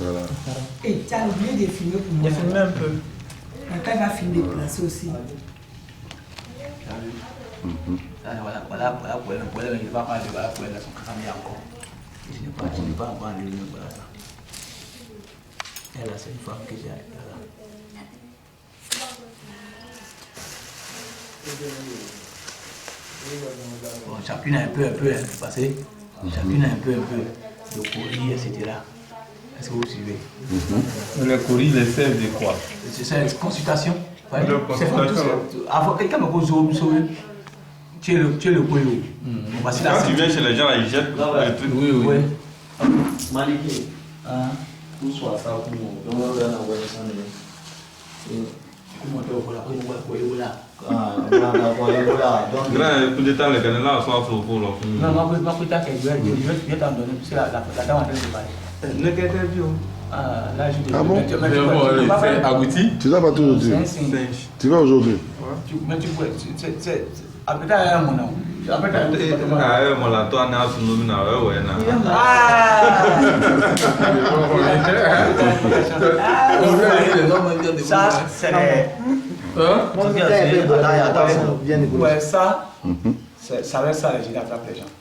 Voilà. Et tu as oublié de filmer pour moi. De filmer un peu. Quand il va filmer, placer aussi. Voilà pour elle, il va pas aller voilà pour elle, son famille encore. Je n'ai pas encore enlevé voilà ça. Elle c'est une femme que j'ai. Bon, chacune a un peu passé. Chacune a un peu de courrier, etc. Est-ce que vous suivez? Le courrier, les servent de quoi? C'est une consultation. De consultation. Avant quelqu'un me pose tu es le courrier. Quand tu viens chez les gens, ils jettent le truc. Oui. Maliki, pour soit ça, pour nous, Grand coup d'état, les Canadiens sont sur pour leur film. Non, ma putain, je vais t'en donner, parce que la dame en train de parler. Ne t'interview. Là, je Ah bon? C'est abouti. Tu vas pas tout aujourd'hui? Tu vas aujourd'hui? Mais tu peux, après t'as un moment. Après t'as un Mon la toi, n'a pas nous n'a ouais ça, c'est ouais, ça, ça reste ça, les gens attrapent les gens.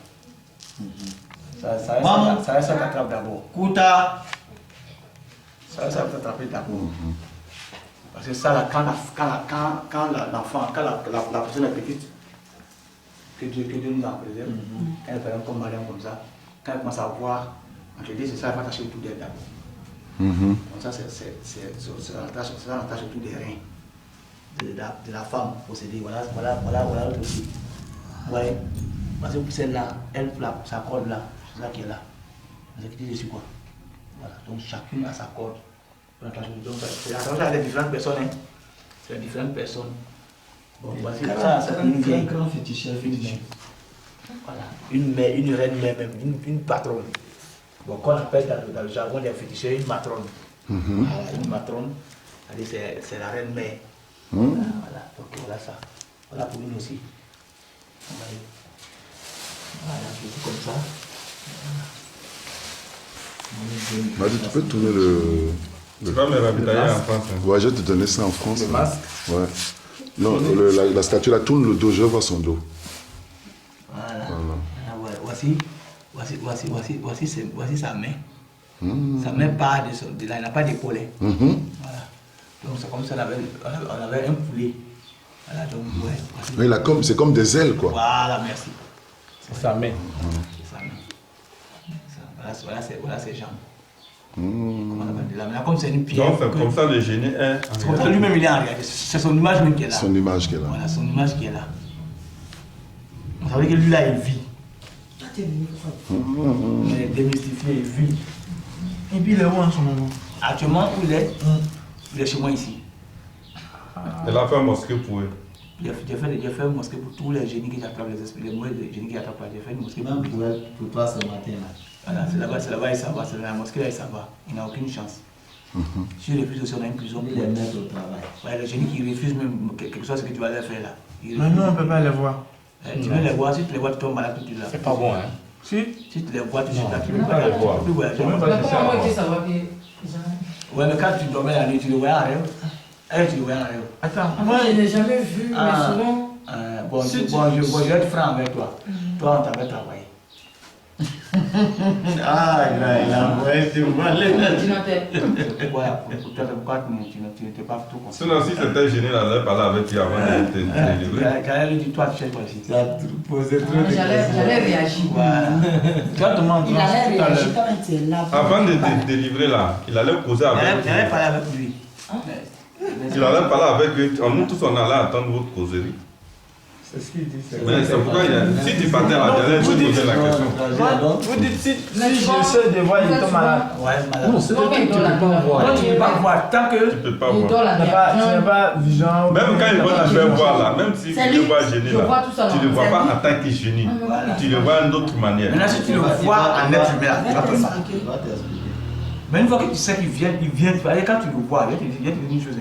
Ça reste ça t'attrape d'abord. Kouta. Ça reste ça t'attraper d'abord. Parce que ça, là, quand l'enfant, quand la personne est petite, que Dieu nous en préserve, quand elle fait un comme Mariam comme ça, quand elle commence à voir, on te dit c'est ça, elle va tâcher tout d'elle d'abord. Donc ça, c'est la tâche tout des reins de la femme possédée. Voilà le truc. Ouais. Parce que celle-là, elle, sa corde là, c'est ça qui est là. Vous avez dessus quoi. Voilà. Donc chacune a sa corde. Donc c'est des différentes personnes. Hein. C'est différentes personnes. Bon, voici ça, c'est une vieille. Grand féticheur. Voilà. Une mère, une reine mère même, une patronne. Bon, qu'on appelle dans le jargon des féticheurs une matrone. Voilà, une matrone, c'est la reine mère. Voilà, donc voilà ça. Voilà pour nous aussi. Voilà, c'est comme ça. Madi, tu peux tourner le... Tu vas me ravitailler en France. Ouais, je vais te donner ça en France. Le masque? Ouais. Non, la statue, là, tourne le dos, je vois son dos. Voilà. Voici sa main. Sa main part de là, il n'a pas d'épaule. Voilà. Donc c'est comme ça, on avait un poulet. Voilà, donc ouais. Mais c'est comme des ailes, quoi. Voilà, merci. C'est sa main. C'est sa main. Voilà ses jambes. Comment on appelle de là. Comme c'est une pierre. Donc c'est comme ça le génie est. C'est comme ça lui-même il est en réalité. C'est son image même qui est là. Son image qui est là. Voilà, son image qui est là. Vous savez que lui là il vit. Il est démystifié, il vit. Et puis il est où en ce moment? Actuellement, où il est chez moi ici. Elle a fait un mosquée pour eux. J'ai fait une mosquée pour tous les génies qui attrapent les esprits, les mauvais génies qui attrapent. J'ai fait une mosquée pour lui. Pour toi ce matin là. Voilà, c'est là-bas il s'en va, c'est dans la mosquée là il s'en va. Il n'a aucune chance. Si il refuse aussi, on a une prison. Il les met au travail. Ouais, les génies qui refusent même quelque chose que tu vas leur faire là. Mais nous on ne peut pas les voir. Tu veux les voir, si tu les vois, tu tombes malade tout de suite là. C'est pas bon, hein? Si? Si tu les vois, tu sais là, tu peux peux pas les voir. Tu peux voyager. Ouais, mais quand tu dormais la nuit, tu le voyais en rêve. Tu le voyais en rêve. Attends, Moi, je n'ai jamais vu, mais souvent. Bon, je vais être franc avec toi. Toi, on t'avait travaillé. Ah, il a envoyé du mal. Pourquoi tu n'étais pas tout content? Sinon, si c'était génie, là, elle parlait avec lui avant de te délivrer. J'allais lui dire, toi, tu cherches quoi ici? Tu as posé trop de J'allais réagir. tu as demandé Il allait tout à réagir l'heure. quand il était là. Avant de te délivrer, là, il allait causer avec J'allais lui. parler avec lui. Il allait parler avec lui. Nous tous, on allait attendre votre causerie. C'est ce qu'il dit. Mais c'est pourquoi si tu partais là, j'allais te poser la question. Vous dites si j'essaie de voir, il tombe malade. Ouais, malade. Non, c'est toi qui ne peux pas voir. Tu ne peux pas voir tant que. Tu peux pas voir. Tu n'es pas vigilant. Même quand il va te faire voir là, même si tu le vois génie là, tu ne le vois pas en tant que génie. Tu le vois d'une autre manière. Maintenant, si tu le vois en être humain là, tu vas te faire. Mais une fois que tu sais qu'il vient, quand tu le vois, il vient te dire une chose.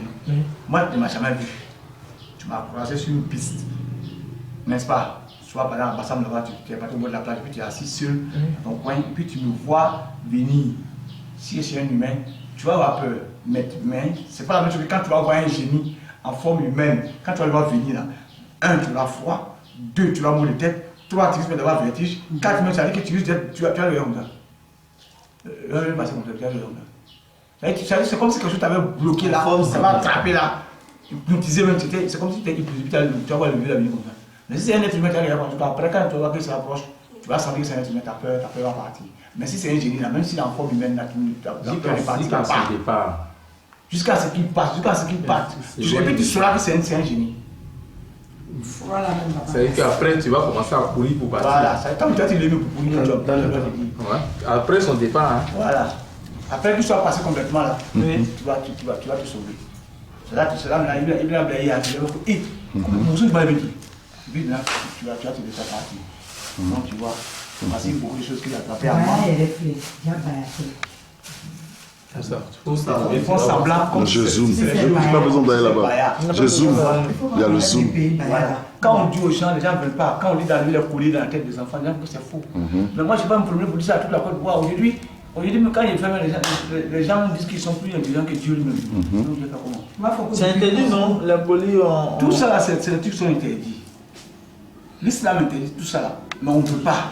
Moi, tu ne m'as jamais vu. Tu m'as croisé sur une piste. N'est-ce pas? Soit par exemple, en passant devant, tu es parti au bord de la plage, puis tu es assis seul dans ton coin, et puis tu me vois venir si c'est un humain, tu vas avoir peur. Mais c'est pas la même chose que quand tu vas voir un génie en forme humaine, quand tu vas le voir venir là, 1, tu vas froid, 2, tu vas mourir de tête, 3, tu risques d'avoir vertige, 4, ça veut dire que tu risques d'être, tu vas le voir comme ça. Tu vas le passer comme ça, tu vas le voir comme ça. C'est comme si quelque chose t'avait bloqué là, ça va attraper là, hypnotiser même, c'est comme si tu étais hypnotisé, tu vas voir le vieux la venir comme ça. Mais si c'est un être humain, tu vas le voir, après quand tu vas voir que ça approche, tu vas sentir que c'est un être humain, ta peur va partir. Mais si c'est un génie là, même s'il est en forme humaine, là, ta peur est partie, jusqu'à ce qu'il passe, jusqu'à ce qu'il parte. Et puis tu sauras que c'est un génie. Voilà, C'est qu'après tu vas commencer à courir pour partir. Voilà, ça quand tu as le pour courir, Après son départ. Hein. Voilà. Après que tu sois passé complètement là, tu vas te sauver. C'est là, il va blayer à dire, et mon soeur va venir. Puis là, tu vas te laisser partir. Donc tu vois, parce qu'il y a beaucoup de choses qu'il a attrapées à moi. Ils font semblant comme je zoome. Tu n'as pas besoin d'aller là-bas. Je zoome. Il y a le zoom. Voilà. Quand on dit aux gens, les gens ne veulent pas. Quand on dit d'arriver les coller dans la tête des enfants, les gens disent que c'est faux. Mais moi, je n'ai pas un problème pour dire ça à toute la Côte d'Ivoire. Aujourd'hui, quand il fait les gens disent qu'ils sont plus intelligents que Dieu lui-même. Donc, je sais pas comment. C'est interdit, non? La police. Tout ça, là, c'est des trucs qui sont interdits. L'islam interdit tout ça, là. Mais on ne peut pas.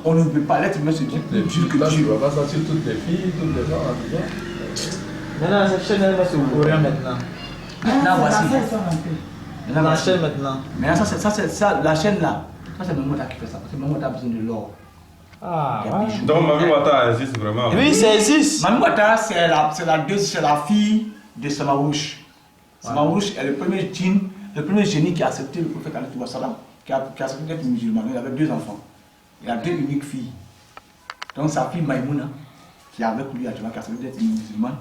On ne peut pas. L'être humain se dit plus dur que Dieu. Tu ne vas pas sortir toutes les filles, toutes les gens là-dedans. Maintenant, cette chaîne, elle va se ouvrir maintenant. Maintenant, voici. La chaîne maintenant. Maintenant, ça, la chaîne là, ça c'est Mamou Wata qui fait ça. Parce que Mamou Wata a besoin de l'or. Ah, ouais. Donc Mamou Wata existe vraiment. Oui, ça existe. Mamou Wata, c'est la fille de Samarouche. Samarouche est le premier génie qui a accepté le prophète Ali Salam, qui a accepté d'être musulman. Il avait 2 enfants. Il a 2 uniques filles. Donc sa fille Maïmouna, qui est avec lui actuellement, qui a accepté d'être musulmane,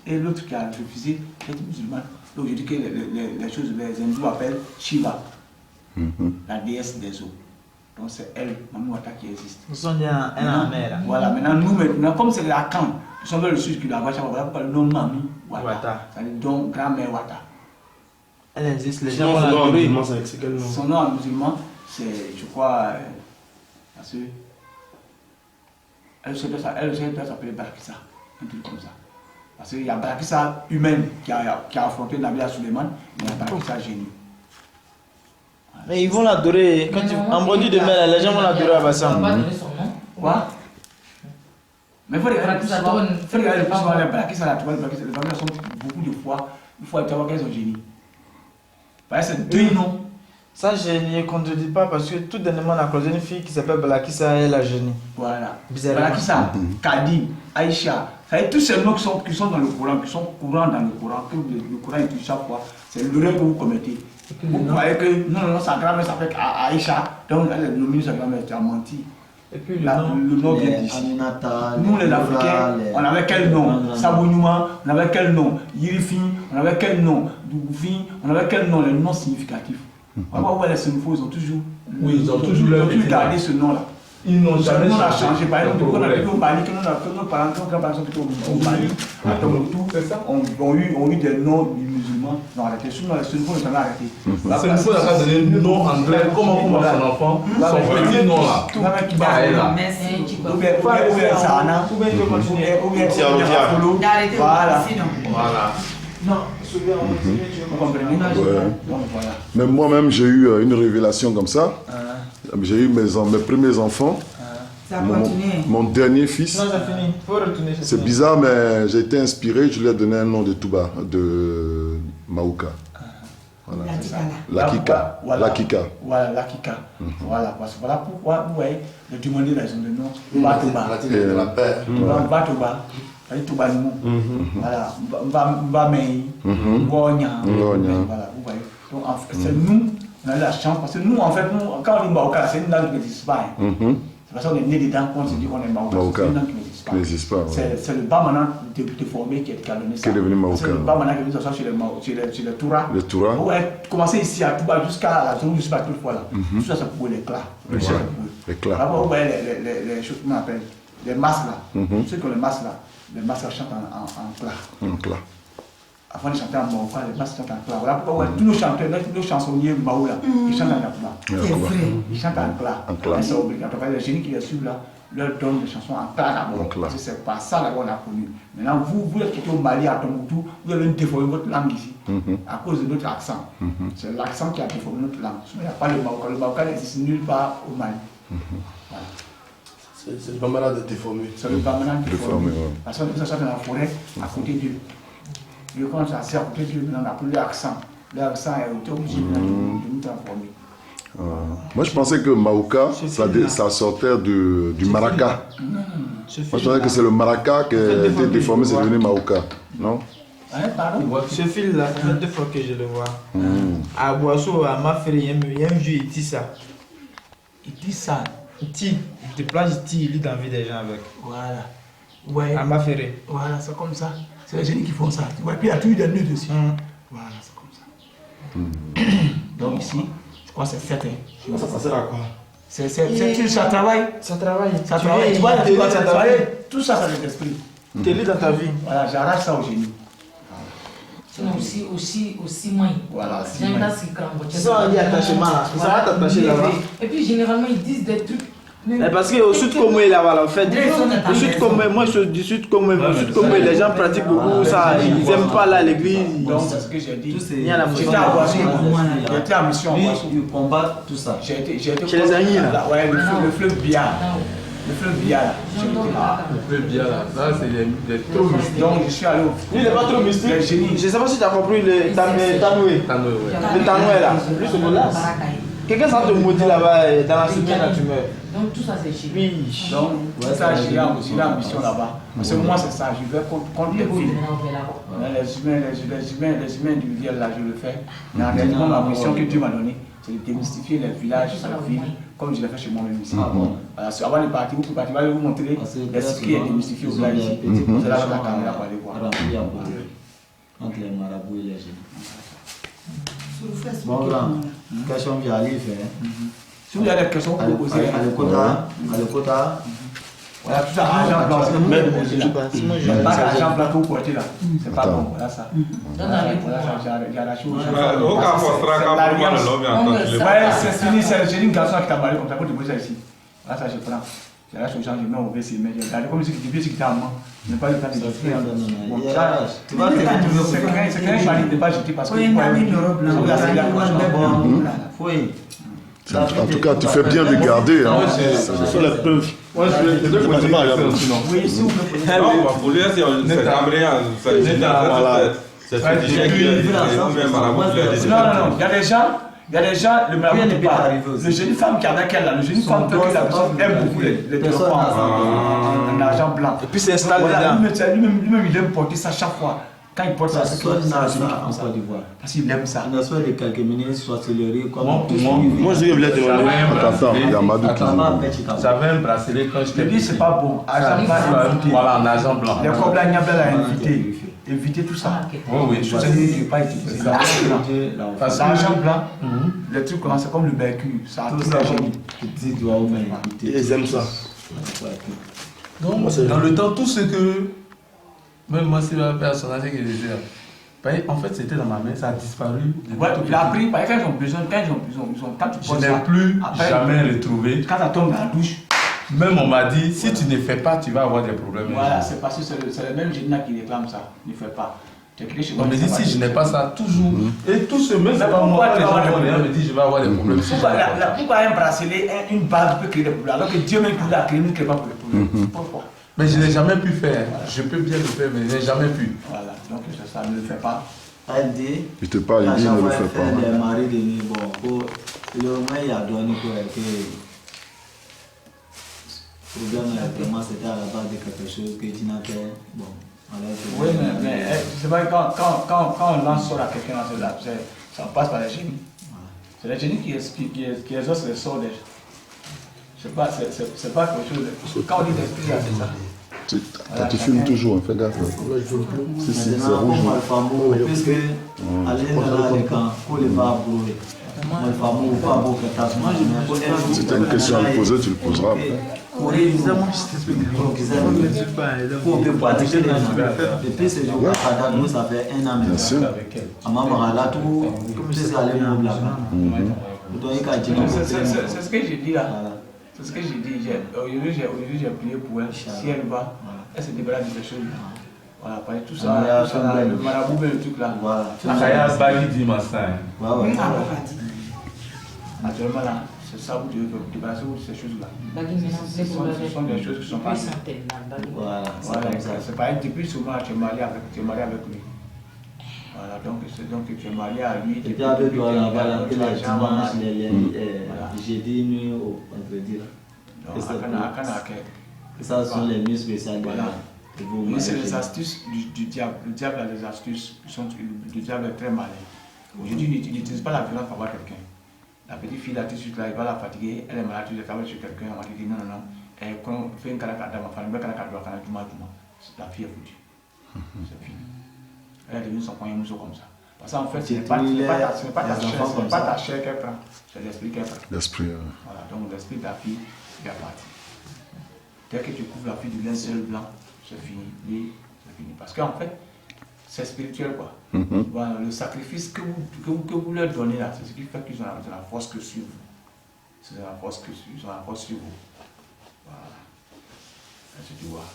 et l'autre qui a refusé d'être musulmane. Donc je dis que les choses, les hindous appellent Shiva, la déesse des eaux. Donc c'est elle, Mamou Wata, qui existe. Nous sommes bien en mer. Voilà, maintenant, comme c'est la Caen, ils sont vers le sud qui la voient, voilà pourquoi le nom Mamou Wata. Ça veut dire donc grand-mère Wata. Elle existe, les gens vont l'adorer. Son nom en musulman, c'est, je crois, parce que elle doit s'appeler Barakissa, un truc comme ça. Parce qu'il y a Barakissa humaine qui a affronté Nabila Suleiman, et il y a Barakissa génie. Voilà. Mais ils vont l'adorer. Quand en bordure de mer, les gens vont l'adorer à Bassam. On va donner son nom. Quoi? Mais il faut regarder plus souvent les Barakissa, là, tu vois, les Barakissa, les femmes sont beaucoup de fois, il faut savoir qu'elles sont génies. C'est 2 noms. Ça, je ne contredis pas parce que tout dernièrement, on a croisé une fille qui s'appelle Balakissa, elle a génie. Voilà. Bizarrement. Balakissa, Kadi, Aïcha, ça veut dire tous ces noms qui sont dans le Coran, qui sont courants dans le Coran, que le Coran utilise chaque fois, c'est l'erreur que vous commettez. Vous croyez que non, sa grand-mère s'appelle Aïcha, donc elle est nommée sa grand-mère, tu as menti. Et puis le nom vient d'ici. Nous les Africains, on avait quel nom? Sabouniouma, on avait quel nom? Yirifi, on avait quel nom? Dougoufi, on avait quel nom? Les noms significatifs. On va voir les Sénéfaux, ils ont toujours, ils ont toujours gardé ce nom-là. Ils n'ont jamais changé. Par exemple, on a plutôt au Mali, que nos parents sont plutôt au Mali, à Tombouctou, ont eu des noms musulmans. Non, arrêtez. Sinon, les Sénéfaux ne sont pas arrêtés. Les Sénéfaux n'ont pas donné un nom anglais. Comment on voit son enfant? Son petit nom là. Tout là. Merci. Ou bien Sana. Ou bien Voilà. Non, vous comprenez? Ouais. Mais moi-même, j'ai eu une révélation comme ça. J'ai eu mes premiers enfants. Mon dernier fils. Non, c'est fini. Faut retourner. C'est bizarre, mais j'ai été inspiré. Je lui ai donné un nom de Touba, de Maouka. Voilà. Lakika. Lakika. Voilà, Lakika. Voilà, parce que voilà pourquoi vous voyez, le demander la zone de nom. Batoba. Batoba. Touba nous. Voilà, Mbamei, Ngonya. Voilà, vous voyez. Donc c'est nous, on a eu la chance, parce que nous, en fait, quand on dit Maouka, c'est une langue qui n'existe pas. C'est parce qu'on est né dedans qu'on se dit qu'on est Maouka. C'est une langue qui n'existe pas. C'est le bas maintenant déformé qui a donné ça. Qui est devenu Maouka. C'est le bas maintenant qui est venu s'asseoir chez les Toura. Le Toura. Vous voyez, commencer ici à Touba jusqu'à la zone où je suis pas toute fois là. Tout ça, c'est pour l'éclat. L'éclat. Vous voyez les choses qu'on appelle les masques là. Ceux qui ont les masques là. Les masques chantent en plat. En plat. Avant de chanter en Maouka, les masques chantent en plat. Voilà pourquoi tous nos chanteurs, tous nos chansonniers Maou là, ils chantent en plat. C'est vrai. Ils chantent en plat. En plat. C'est obligatoire. Les génies qui les suivent là, leur donne des chansons en clair d'abord. Parce que c'est pas ça d'abord on a connu. Maintenant, vous êtes quitté au Mali, à Tombouctou, vous avez déformé votre langue ici, à cause de notre accent. C'est l'accent qui a déformé notre langue. Il n'y a pas le Maoka. Le Maoka n'existe nulle part au Mali. Voilà. C'est le Bambara de déformé. C'est le Bambara de déformé. Parce que ça dans la forêt, à côté d'eux. Dieu, quand ça sert à côté d'eux, maintenant, on n'a plus l'accent. L'accent est obligé de nous transformer. Moi je pensais que Maoka, ça sortait du maraca. Moi je pensais que c'est le maraca qui a été déformé, c'est devenu Maoka. Non? Ce fil-là, ça fait 2 fois que je le vois. À Boisseau, à Maféré, il y a un vieux, il tisse ça. Il tisse ça. Il tire, il te plage, il tire, il lit dans la vie des gens avec. Voilà. Ouais. À Maféré. Voilà, c'est comme ça. C'est les génies qui font ça. Tu vois, puis il y a toujours des nœuds dessus. Voilà, c'est comme ça. Donc ici, je crois que c'est fait. Ça sert à quoi? Ça travaille. Ça travaille. Ça travaille. Tu vois, ça travaille. Tout ça, ça vient d'esprit. Tu lis dans ta vie. Voilà, j'arrache ça au génie. Sinon aussi moins. Voilà, j'aime pas ce grand. C'est ça, on dit attachement là. Ça va t'attacher là-bas. Et puis généralement, ils disent des trucs. Parce qu'au sud comme là-bas, en fait, au sud comme moi, je suis du sud comme les gens pratiquent beaucoup ça, ils n'aiment pas là l'église. Donc c'est ce que j'ai dit. Il y a la j'étais à Boisson, j'étais en mission à Boisson. Ils combattent tout ça. J'ai été chez les amis là. Ouais, le fleuve Biard. Le fleuve Biard là. Le fleuve Biard là, ça c'est des trop mystiques. Donc je suis allé au. Lui il n'est pas trop mystique. Je ne sais pas si tu as compris le Tanoué. Le Tanoué là. Lui c'est mon là. Quelqu'un s'en te maudit là-bas, dans la semaine là tu meurs. Donc tout ça c'est chez lui. Donc ça j'ai en mission là-bas. Parce que moi c'est ça, je vais contre les filles. Les humains du village là je le fais. Mais en réalité ma mission que Dieu m'a donnée, c'est de démystifier les villages, les villes, comme je l'ai fait chez moi-même ici. Voilà, avant de partir, vous pouvez partir, je vais vous montrer ce qui est démystifié au village ici. C'est là que la caméra pour aller voir. Entre les marabouts et les génies. Bon, là, question via aller faire. Si vous avez des questions, vous poser. À l'écota. Voilà, tout ça, argent blanc, c'est même pas l'argent blanc que vous portez là. C'est pas bon, voilà ça. J'ai arraché au c'est fini, j'ai une garçon qui t'a marié comme ça, pour te poser ça ici. Voilà ça, je prends. J'arrache aux gens, je mets au WC, mais je regarde comme si tu étais à moi. Je n'ai pas eu le temps de dire. Tu vas te retrouver. C'est qu'un mari ne pas jeter parce que. En tout cas, tu fais bien de garder. Ce sont les preuves. Non, pour lui, c'est Amréan. C'est non, il y a des gens, le marabout n'est pas. Le jeune femme qui est avec elle là, le jeune femme qui aime beaucoup les téléphones en argent blanc. Et puis c'est installé dedans. Lui-même, il aime porter ça chaque fois. Quand il porte ça, c'est ça en Côte d'Ivoire. Parce qu'il aime ça. On a soit de quelques minutes, soit céleri, comme moi, je voulais te demander. Attends, il y a Madou qui dit. J'avais un bracelet quand j'étais. Je dis, c'est pas bon. Argent blanc, voilà, en argent blanc. Les combats Niabel a invité. Éviter tout ça. Oui, je ne pas utiliser. L'argent blanc, les trucs comme ça, comme le bécu, ça a tout ça. Ils aiment ça. Donc, dans le temps, tout ce que. Même moi, c'est ma personnalité que j'ai. En fait, c'était dans ma main, ça a disparu. Ouais, il a pris, quand ils ont besoin, quand tu je n'ai plus jamais retrouvé. Quand ça tombe dans la douche. Même on m'a dit, si tu ne fais pas, tu vas avoir des problèmes. Voilà, c'est parce que c'est le même génie qui réclame ça. Ne fais pas. On me dit, si je n'ai pas ça, toujours. Et tout ce même, c'est pas moi. Les gens me disent, je vais avoir des problèmes. Pourquoi un bracelet, une bague peut créer des problèmes alors que Dieu même pour la créer, ne crée pas pour les problèmes. Pourquoi? Mais je n'ai jamais pu faire. Voilà. Je peux bien le faire, mais je n'ai jamais pu. Voilà, donc c'est ça, ne le fais pas. Elle dit, je te parle, il dit ne le fais pas. Les maris de bon, le moins il y a donné que le problème vraiment c'était à la base de quelque chose que tu n'as fait. Bon, oui, mais c'est vrai quand on lance sur à quelqu'un, ça passe par les génies. C'est les génies qui exaucent les sorts des gens. C'est pas quelque chose. Quand on dit d'esprit, c'est ça. Tu filmes toujours, fais gaffe. C'est rouge. Puisque à l'intérieur, quand il va brûler, si tu as une question à me poser, tu le poseras après. Pour pratiquer les gens. Depuis ce jour, nous, ça fait 1 an. Bien sûr. C'est ce que j'ai dit là. C'est ce que j'ai dit. Aujourd'hui, j'ai prié pour elle. Si elle va, elle se débarrasse de ces choses. Voilà, parce que tout ça, le marabout, le truc là. Akaya Bagi dit Massa. Actuellement là, c'est ça, vous devez vous débarrasser de ces choses là. Ce sont des choses qui sont pas. Voilà, c'est pareil, depuis souvent tu es marié avec lui. Voilà, donc tu es marié à lui. Et puis avec toi, on va l'appeler les dimanches, les jeudis, nuit, au vendredi. Et ça sont les nuits spéciales. Mais c'est les astuces du diable. Le diable a des astuces. Le diable est très malin. Aujourd'hui, il n'utilise pas la violence pour avoir quelqu'un. La petite fille là, tout de suite, là, il va la fatiguer. Elle est malade, tu travailles sur quelqu'un. On va te dire non, non, non. Et quand on fait une caractère, ma femme, la fille est foutue. C'est fini. Elle est devenue son point de comme ça. Parce qu'en fait, ce n'est pas ta chair qu'elle prend, c'est l'esprit qu'elle prend. L'esprit. Voilà, donc l'esprit de la fille, il est parti. Dès que tu couvres la fille du linceul blanc, c'est fini. C'est fini. Parce qu'en fait, c'est spirituel quoi. Voilà, le sacrifice que vous leur donnez là, c'est ce qui fait qu'ils ont la force que sur vous. C'est la force que ils ont la force sur vous. Voilà. C'est tu vois.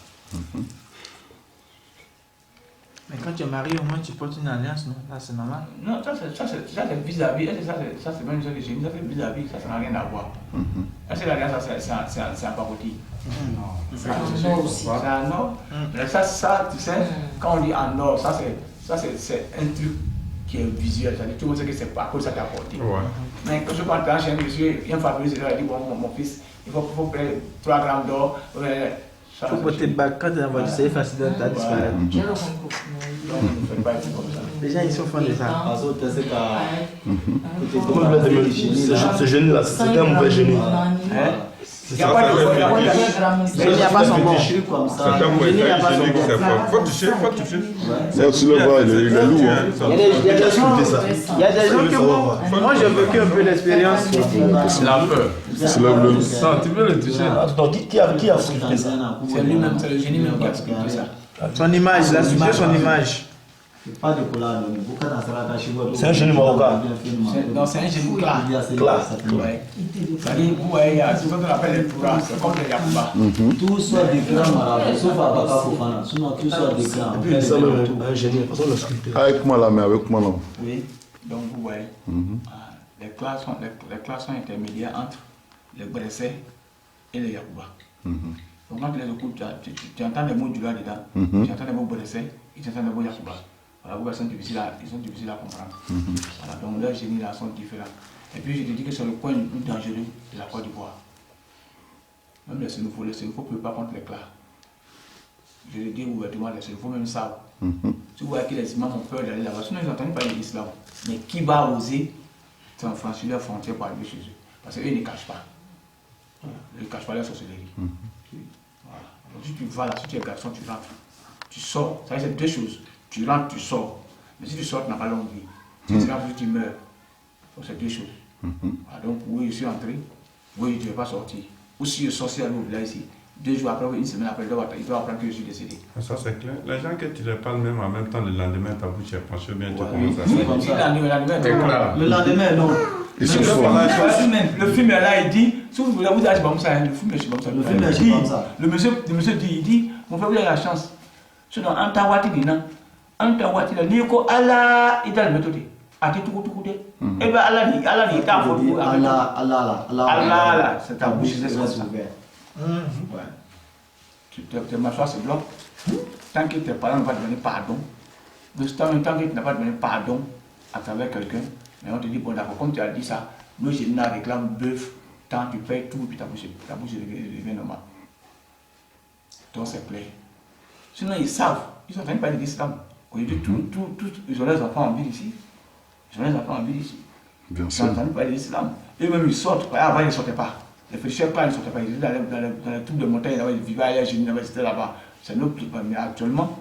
Mais quand tu es marié, au moins tu portes une alliance, non? Là, c'est normal. Non, ça c'est vis-à-vis. Ça c'est même ce que j'ai dit, ça c'est vis-à-vis, ça n'a rien à voir. C'est l'alliance, c'est un parodie. C'est un or aussi. C'est un or. Ça, tu sais, quand on dit en or, ça c'est un truc qui est visuel. C'est-à-dire, tout le monde sait que c'est pas à cause de ça t'a apporté. Mais quand je prends chez un monsieur, il y a un fabrique, il dit bon, mon fils, il faut payer 3 grammes d'or. Il faut porter le bac. Quand tu es en voiture, c'est facile de disparaître. Les gens, ils sont fans de ça. Ce génie-là, c'est un mauvais génie. Il n'y a pas son bon. C'est un mauvais génie. Faut toucher. Tu le vois, il est lourd. Il y a des gens que moi j'ai vécu un peu l'expérience. La peur. C'est le Non, tu veux le toucher. Attends, qui a sculpté ça? C'est lui-même, c'est le génie même qui a sculpté ça. Son image, il a sculpté son image. C'est un génie marocain. Non, c'est un génie clair. C'est-à-dire, vous voyez, c'est ce qu'on appelle les Touras, c'est comme les Yakuba. Tout soit des grands marabouts, sauf Abaka Fofana. Sinon, tout soit des grands. Et puis, ça, un génie, parce qu'on l'a sculpté. Avec moi là, mais avec moi là. Oui, donc vous voyez, les classes sont intermédiaires entre les Bressais et les Yakuba. Donc quand tu les écoutes, tu entends les mots du là dedans, tu entends les mots Bressais et tu entends les mots Yakuba. Voilà, ils sont difficiles à comprendre. Voilà, donc leurs génies là sont différents. Et puis je te dis que c'est le coin le plus dangereux de la Côte d'Ivoire. Même les Sénéfaux ne peuvent pas contre les clans. Je le dis ouvertement, les Sénéfaux même savent. Si vous voyez que les imams ont peur d'aller là-bas, sinon ils n'entendent pas l'islam. Mais qui va oser franchir leurs frontières pour arriver chez eux? Parce qu'eux ne cachent pas. Ils ne cachent pas leur sorcellerie. Voilà. Donc si tu vas là, si tu es garçon, tu rentres. Tu sors. Ça c'est deux choses. Tu rentres, tu sors. Mais si tu sors, tu n'as pas longue vie. Si tu rentres, tu meurs. Donc c'est deux choses. Voilà, donc oui, je suis entré. Oui, je ne vais pas sortir. Ou si je sors là ici. 2 jours après, une semaine après, il doit apprendre que je suis décédé. Ça c'est clair. Les gens que tu leur parles même en même temps, le lendemain, ta bouche est penchée bien, tu commences à Le lendemain, non. Ils sont forts. Le film est là, il dit, si vous voulez, vous allez comme ça, le film est comme ça. Le monsieur dit, il dit, mon frère, vous avez la chance. Sinon, en tawati, Niko Allah, il a le méthode. A dit tout. Et bien, Allah, il t'a envoyé. Allah, c'est ta bouche, c'est ça. Tes mâchoires se bloquent. Tant que tes parents ne vont pas te donner pardon, tant que tu n'as pas donné pardon à travers quelqu'un, mais on te dit, bon d'accord, comme tu as dit ça, nous j'ai une réclame bœuf, tant tu payes tout, puis ta bouche devient normale. Donc c'est clair. Sinon ils savent, ils n'entendent pas l'islam. Aujourd'hui, ils ont les enfants en ville ici. Bien sûr. Ils n'entendent pas l'islam. Eux-mêmes ils sortent, avant ils ne sortaient pas. Les frères pas, ils ne sortaient pas, ils étaient dans les trucs de montagne, ils vivaient à l'ingénieur, ils étaient là-bas. C'est nos plus, mais actuellement,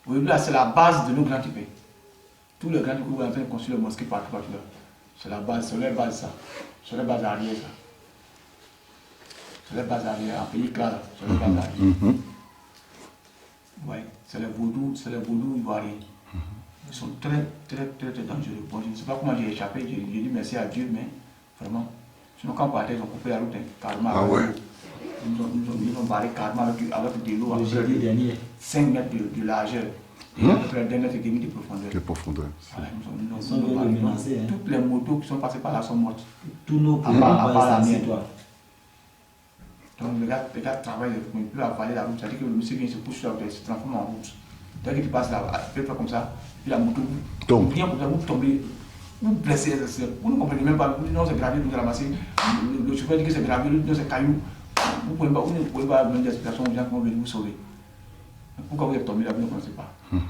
là c'est la base de nos grands types. Tous les grands types qui sont en train de construire le mosquée partout là. C'est la base, c'est leur base ça. C'est leur base arrière ça. C'est leur base arrière, en pays clair, c'est leur base arrière. Ouais, c'est les vaudous ivoiriens. Ils sont très dangereux. Bon, je ne sais pas comment j'ai échappé, j'ai dit merci à Dieu, mais vraiment. Sinon, quand on partait, ils ont coupé la route carrément. Ah ouais. Ils ont barré carrément avec de l'eau. Le jeudi dernier. 5 mètres de largeur. Et après 2 mètres et demi de profondeur. Quelle profondeur. Voilà, Ils sont venus menacer. toutes les motos qui sont passées par là sont mortes. Tous nos À part la mienne. toi. Donc les gars travaillent, ils ne peuvent pas avaler la route. C'est-à-dire que le monsieur vient se couche sur la route, il se transforme en route. Dès que tu passes là, il fait comme ça, puis la moto tombe. Rien pour vous tomber, vous blessez. Vous ne comprenez même pas, non c'est gravé, vous ramassez. Le chauffeur dit que c'est gravé, non c'est caillou. Vous ne pouvez pas donner des explications aux gens qui vont venir vous sauver. Pourquoi vous êtes tombé là, vous ne connaissez pas. Voilà.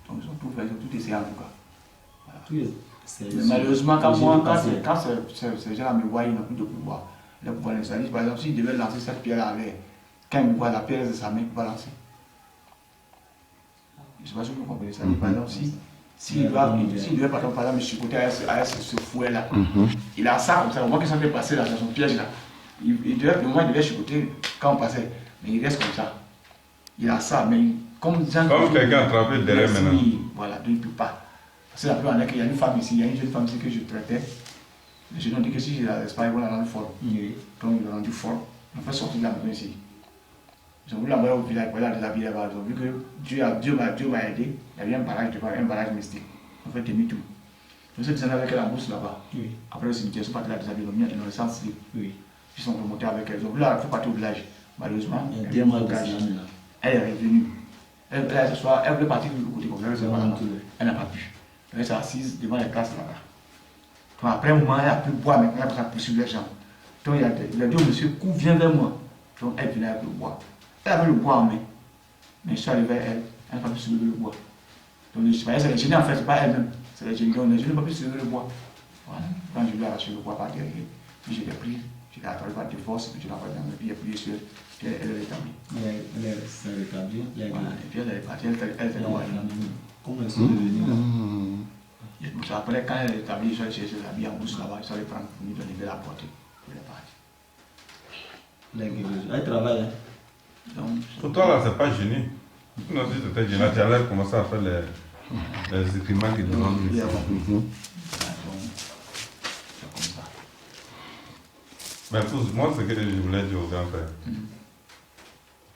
Donc ils ont tout fait, ils ont tout essayé en tout cas. Voilà. Malheureusement, quand ces gens-là me voient, ils n'ont plus de pouvoir. Le pouvoir d'incendie, par exemple, s'il devait lancer cette pierre à l'air, quand il me voit la pierre de sa main, il ne peut pas lancer. Je ne sais pas si vous comprenez ça. Par exemple, s'il devait par exemple me chicoter avec ce fouet-là, il a ça comme ça, on voit qu'il s'en fait passer là, dans son piège là. Il devait chicoter quand on passait, mais il reste comme ça. Il a ça, mais comme quelqu'un attrapé derrière maintenant. Voilà, donc il ne peut pas. Parce que la plupart il y a une femme ici, il y a une jeune femme ici que je traitais. Les gens ont dit que si j'ai l'Espagne, ils vont la rendre folle. Donc ils l'ont rendu folle. On fait sortir de la maison ici. Ils ont voulu l'envoyer au village pour la déshabiller là-bas. Ils ont vu que Dieu m'a aidé. Il y avait un barrage mystique. On fait demi-tour. Je me suis descendu avec elle en bourse là-bas. Après le cimetière, ils sont partis la déshabiller. Ils ont mis dans le sens slip. Ils sont remontés avec elle. Ils ont voulu la faire partir au village. Malheureusement, elle est revenue. Elle voulait partir de l'autre côté comme ça. Elle n'a pas pu. Elle s'est assise devant les classes là-bas. Donc après un moment, elle a pu boire maintenant pour poursuivre les gens. Donc il a dit au monsieur, viens vers moi. Donc elle venait avec le bois. Elle avait le bois en main. Mais je suis arrivé vers elle, elle n'a pas pu soulever le bois. Donc c'est les génies en fait, ce n'est pas elle-même. C'est les génies. Donc les génies n'ont pas pu soulever le bois. Voilà. Quand je lui ai arraché le bois par derrière, puis je l'ai pris, je l'ai attrapé par de force, puis je l'ai envoyé dans le pied, puis je suis elle est rétablie. Elle s'est rétablie. Voilà. Et puis elle est partie, elle était dans la Comment elle s'est devenue là? Après, quand elle est établie, je suis chercher l'habit en bouche là-bas, je suis allé prendre pour lui donner de la portée. Elle est partie. Elle travaille. Donc, pour toi là, c'est pas gêné. Non, si tu étais gêné, tu allais commencer à faire les écriments qui demandent. C'est comme ça. Mais pour moi, ce que je voulais dire au grand frère,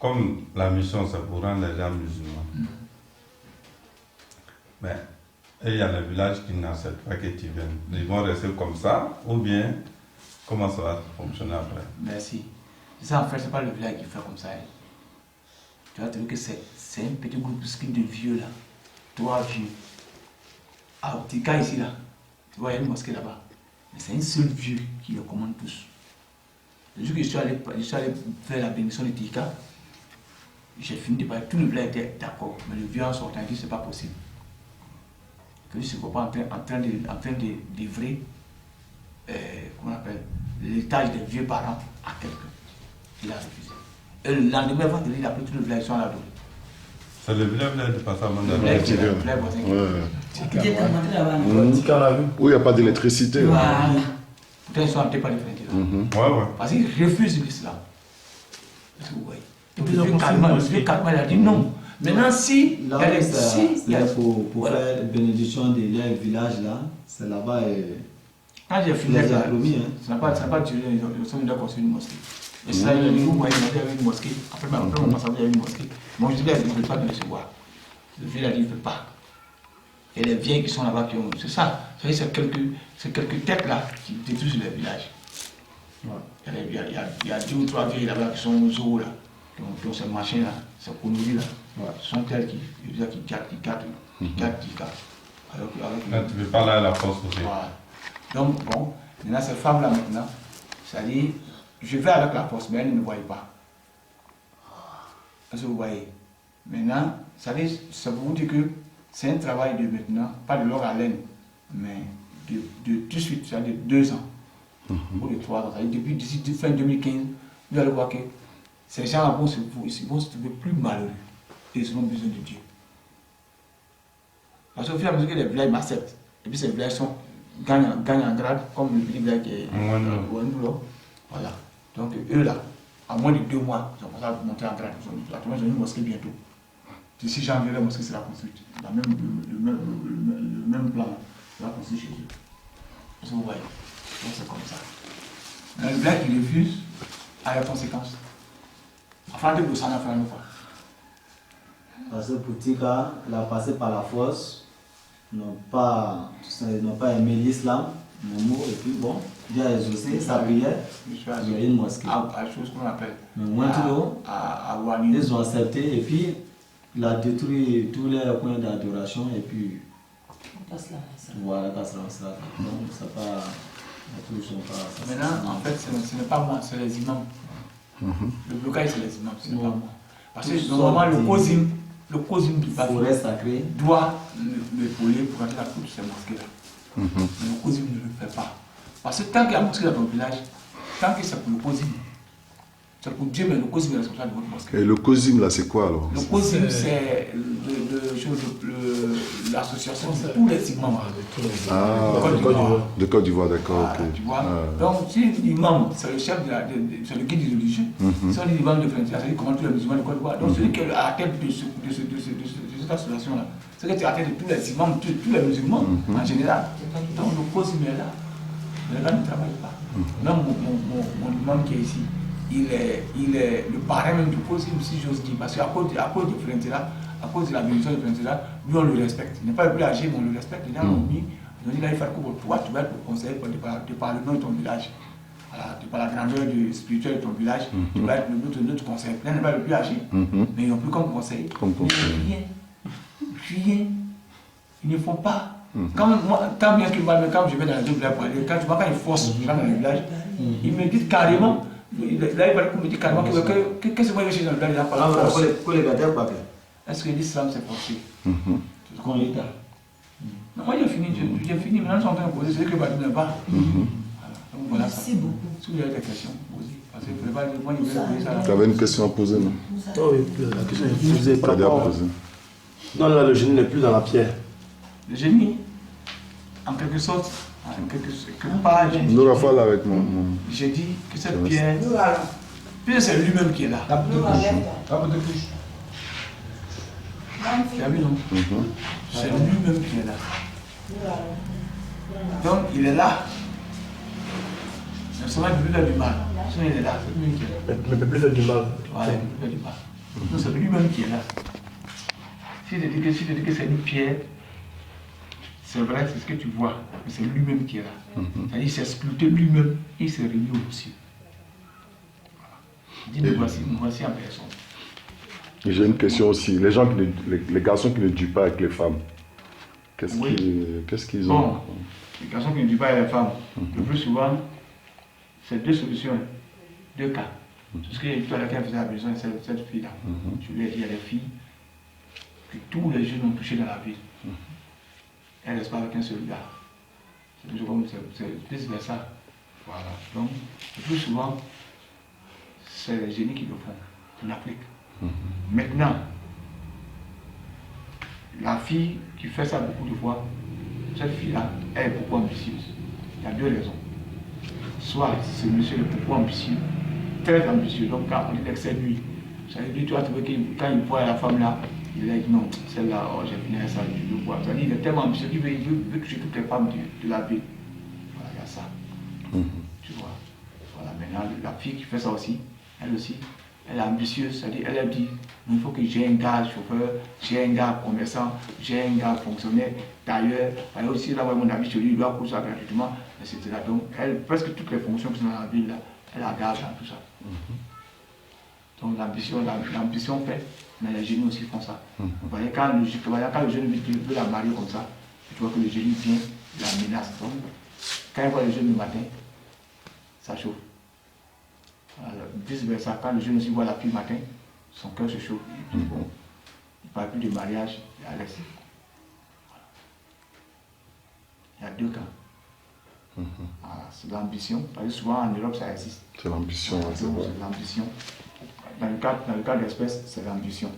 comme la mission c'est pour rendre les gens musulmans, mais il y a des villages qui n'acceptent pas que tu viennes. Ils vont rester comme ça, ou bien comment ça va fonctionner après? Merci. Ça en fait, ce n'est pas le village qui fait comme ça. Tu vas trouver que c'est un petit groupe de vieux là. 3 vieux. Ah, au petit cas ici là, tu vois, il y a une mosquée là-bas. Mais c'est un seul vieux qui les commande tous. Le jour que je suis allé faire la bénédiction de Tika, j'ai fini de parler, tout le village était d'accord. Mais le vieux en sortant, il dit c'est pas possible. Que je ne suis pas en train de livrer comment on appelle, l'héritage des vieux parents à quelqu'un. Il a refusé. Et le lendemain, vendredi, il a pris tout le village, ils sont là. C'est le village de Passamanda. Tika, on a vu. où il n'y a pas d'électricité. Voilà. Pourtant, ils sont hantés par les fenêtres. Ouais. Parce qu'ils refusent l'islam. Est-ce que vous voyez? Et puis, le vieux calmement, il a dit non. Maintenant, si. Là, c'est pour faire la bénédiction des villages là, c'est là-bas. Quand j'ai fini, ça n'a pas duré, ils sont déjà construit une mosquée. Et ça, il y a une mosquée. Après, on passe à il y a une mosquée. Moi, je dis, il ne veut pas me recevoir. Le vieux a dit, il ne veut pas. Et les vieilles qui sont là-bas, c'est ça. C'est quelques têtes là qui détruisent le village. Il y a 2 ou 3 vieilles là-bas qui sont aux eaux là, qui ont ces machins là, ces conneries là. Ce sont elles qui gardent. Là, tu ne veux pas aller à la force aussi. Voilà. Donc, bon, maintenant, ces femmes-là, maintenant, c'est-à-dire, je vais avec la force, mais elles ne me voient pas. Est-ce que vous voyez? Maintenant, c'est-à-dire, ça vous dire que c'est un travail de maintenant, pas de longue haleine, mais de tout de suite, c'est-à-dire 2 ans, ou de 3 ans. C'est-à-dire, depuis d'ici fin 2015, vous allez voir que ces gens-là vont se trouver plus malheureux et ils auront besoin de Dieu. Parce qu'au fur et à mesure que les villages m'acceptent, et puis ces villages gagnent en grade, comme le petit village qui est Ouandoulo. Voilà. Donc eux là, à moins de 2 mois, ils ont commencé à monter en grade. Ils ont une mosquée bientôt. D'ici janvier, la mosquée sera construite. Le même plan sera construit chez eux. Vous voyez. Donc c'est comme ça. Le black qui refuse a les conséquences. Enfin, de ça, on a fait une fois. Parce que Poutika, il a passé par la force, n'ont pas aimé l'islam, et puis bon, Dieu a exaucé sa prière, il y a une mosquée. À chose qu'on appelle. Maintenant, à Wani. ils ont accepté, et puis il a détruit tous les points d'adoration, et puis voilà, donc ça pas. Maintenant, en fait, ce n'est pas moi, c'est les imams. Le blocage, c'est les imams, ce n'est pas moi. Parce que normalement, le COSIM du Bafoué doit l'épauler pour rentrer la cour de ces mosquées-là. Mais le COSIM ne le fait pas. Parce que tant qu'il y a un mosquée dans ton village, tant que c'est pour le COSIM, c'est pour Dieu, mais le COSIM est responsable de votre mosquée. Et le COSIM, là, c'est quoi alors? Le COSIM, c'est l'association de tous les imams. Ah, de Côte d'Ivoire, d'accord, ok. Tu vois? Donc, si l'imam, c'est le chef, c'est le guide des religieux, si on dit l'imam de French, c'est comment tous les musulmans de Côte d'Ivoire. Donc, celui qui est à la tête de cette association-là, c'est à la tête de tous les imams, tous les musulmans en général. Donc, le COSIM est là. Les gars ne travaillent pas. Même mon imam qui est ici, il est le parrain même du COSIM, si j'ose dire, parce qu'à cause de Frentera, à cause de la bénédiction de Frentera, lui on le respecte. Il n'est pas le plus âgé, mais on le respecte. Les gens l'ont mis, ils ont dit là il faut que toi tu vas être le conseiller de par le nom de ton village. Voilà, de par la grandeur spirituelle de ton village, tu vas être notre conseiller. Là il n'est pas le plus âgé, mais ils n'ont plus comme conseiller. Rien. Ils ne font pas. Tant bien que moi, quand je vais dans les deux villages pour aller, quand ils forcent les gens dans le village, ils me disent carrément. Là, il va me dire carrément qu'est-ce que moi je vais dans le village là par la force. Est-ce que l'islam c'est forcé? C'est qu'on est là. Non, moi j'ai fini, maintenant ils sont en train de poser, c'est que Badi n'a pas. Donc voilà ça. Merci beaucoup. Si vous avez des questions, posez. Parce que moi je vais poser ça. Tu avais une question à poser, non? Oui, la question est posée par T'as rapport. posé. Non, là, le génie n'est plus dans la pierre. Le génie, en quelque sorte, quelque part, Nous la fois là avec mon. j'ai dit que cette pierre, puis c'est lui-même qui est là. Tu as vu, non? C'est lui-même qui est là. Donc, il est là. Ne sera plus faire du mal. Sinon, il est là. C'est lui qui est là. Mais il ne peut plus faire du mal. Voilà, il peut faire du mal. Donc, c'est lui-même qui est là. Si je dis que c'est une pierre, c'est vrai, c'est ce que tu vois. Mais c'est lui-même qui est là. C'est-à-dire qu'il s'est sculpté lui-même. Il s'est réuni au ciel. Dis, me voici en personne. J'ai une question aussi. Les garçons qui ne durent pas avec les femmes, qu'est-ce qu'ils ont? Bon, les garçons qui ne durent pas avec les femmes, le plus souvent, c'est deux solutions, deux cas. C'est ce que j'ai dit à laquelle faisait besoin de cette fille-là. Je lui ai dit, il y a des filles que tous les jeunes ont touché dans la vie. Elles ne restent pas avec un seul gars. C'est toujours comme c'est vice versa. Voilà. Donc, le plus souvent, c'est les génies qui le font, en Afrique. Maintenant, la fille qui fait ça beaucoup de fois, cette fille-là, elle est beaucoup ambitieuse. Il y a deux raisons. Soit ce monsieur est beaucoup ambitieux, très ambitieux, donc quand on dit l'excès d'huile, ça veut dire, tu vas trouver que quand il voit la femme là, il a dit non, celle-là, oh, j'ai fini avec ça, je veux voir. C'est-à-dire qu'il est tellement ambitieux qu'il veut toucher toutes les femmes de la ville. Voilà, il y a ça. Tu vois. Voilà, maintenant, la fille qui fait ça aussi, elle est ambitieuse, c'est-à-dire elle a dit, il faut que j'ai un gars chauffeur, j'ai un gars commerçant, j'ai un gars fonctionnaire, tailleur, elle aussi là, mon ami chez lui, il doit courir ça gratuitement, etc. Donc, presque toutes les fonctions qui sont dans la ville, là, elle a gage dans tout ça. Donc, l'ambition fait, mais les génies aussi font ça. Vous voyez, quand le jeune veut la marier comme ça, tu vois que le génie vient, il la menace. Donc, quand il voit le jeune le matin, ça chauffe. Vice versa, quand le jeune aussi voit la fille le matin, son cœur se chauffe. Il dit bon, il ne parle plus de mariage, il laisse. Il y a deux cas. C'est l'ambition, parce que souvent en Europe ça existe. C'est l'ambition, c'est vrai. C'est l'ambition. Dans le cas d'espèce, c'est l'ambition.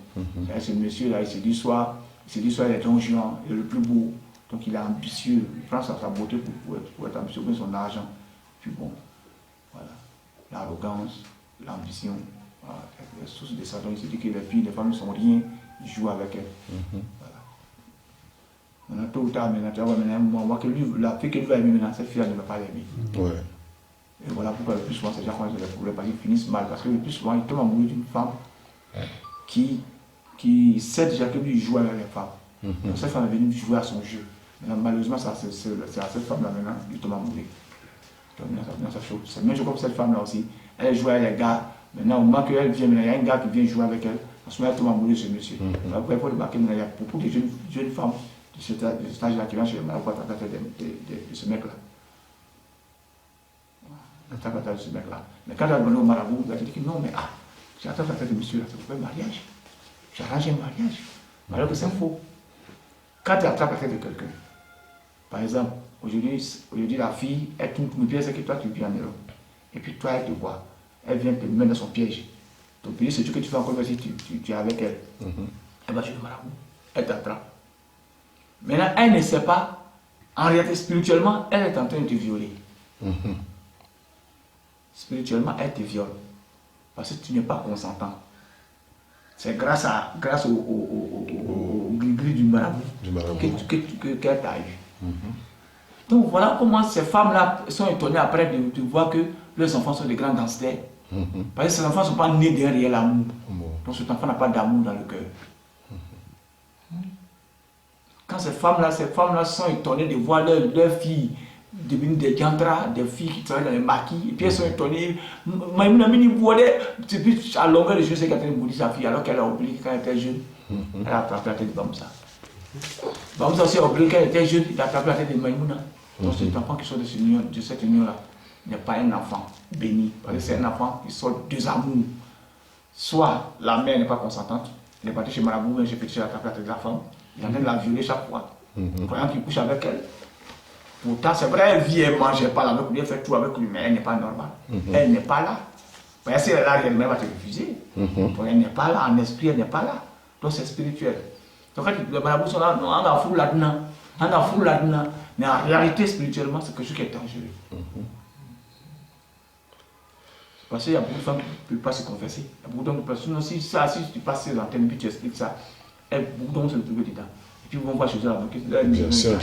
Ce monsieur-là, il se dit soit il est Don Juan, il est le plus beau, donc il est ambitieux, il prend sa beauté pour être ambitieux, pour son argent. Puis bon, voilà. L'arrogance, l'ambition, voilà. Les sources de ça. Donc il se dit que les filles, les femmes ne sont rien, ils jouent avec elles. Voilà. Maintenant, tôt ou tard, maintenant, tu vas voir, maintenant, on voit que lui, la fille que lui va aimer maintenant, cette fille-là ne va pas l'aimer. Ouais. Et voilà pourquoi le plus souvent, ces gens qui ont des problèmes, parce qu'ils finissent mal. Parce que le plus souvent, ils tombent amoureux d'une femme qui sait déjà que lui, il joue avec les femmes. Donc cette femme est venue jouer à son jeu. Maintenant, malheureusement, c'est à cette femme-là maintenant, il tombe amoureux. Donc maintenant, ça chauffe. C'est même chose comme cette femme-là aussi. Elle joue avec les gars. Maintenant, au moment qu'elle vient, il y a un gars qui vient jouer avec elle. En ce moment, elle tombe amoureuse de ce monsieur. Après, il faut remarquer qu'il y a beaucoup de jeunes femmes de cet âge-là qui viennent chez le marabout à travers de ce mec-là. À travers de ce mec-là. Mais quand elle a demandé au marabout, il a dit que non, mais j'ai attendu la tête de monsieur là, c'est pour un mariage. J'ai arrangé un mariage. Alors que c'est faux. Quand tu attrapes la tête de quelqu'un, par exemple, aujourd'hui la fille, elle tourne une pièce que toi tu vis en Europe. Et puis toi, elle te voit. Elle vient te mettre dans son piège. Ton piège, c'est ce que tu fais encore si tu es avec elle. Elle va chez le marabout. Elle t'attrape. Maintenant, elle ne sait pas, en réalité, spirituellement, elle est en train de te violer. Spirituellement, elle te viole. Parce que tu n'es pas consentant. C'est grâce au gris du marabout qu'elle t'a eu. Donc voilà comment ces femmes-là sont étonnées après de voir que leurs enfants sont des grands gangsters. Parce que ces enfants ne sont pas nés d'un réel amour. Donc cet enfant n'a pas d'amour dans le cœur. Quand ces femmes-là sont étonnées de voir leurs filles devenir des diantras, des filles qui travaillent dans les maquis, et puis elles sont étonnées. Maïmouna Mini Bouadé, depuis à longueur de jeu, c'est qu'elle a bouilli sa fille, alors qu'elle a oublié quand elle était jeune. Elle a attrapé la tête de Bamoussa. Bamoussa aussi a oublié quand elle était jeune, il a attrapé la tête de Maïmouna. Donc cet enfant qui sort de cette union-là n'est pas un enfant béni, parce que c'est un enfant qui sort de deux amours. Soit la mère n'est pas consentante, elle est partie chez Marabout, elle est partie chez la tête de la femme, il est en train de la violer chaque fois. Pendant qu'il couche avec elle. Pourtant, c'est vrai, elle vit, elle ne mangeait pas avec lui, elle fait tout avec lui, mais elle n'est pas normale. Elle n'est pas là. Parce que si elle est là, elle va te refuser. Donc elle n'est pas là, en esprit, elle n'est pas là. Donc c'est spirituel. Donc quand les marabouts sont là, non, on a fou là-dedans. On a fou là-dedans. Mais en réalité, spirituellement, c'est quelque chose qui est dangereux. Parce qu'il y a beaucoup de femmes qui ne peuvent pas se confesser. Il y a beaucoup de personnes, si tu passes ces antennes et tu expliques ça, beaucoup d'hommes se retrouvent dedans. Et puis ils vont voir chez eux là, bien sûr.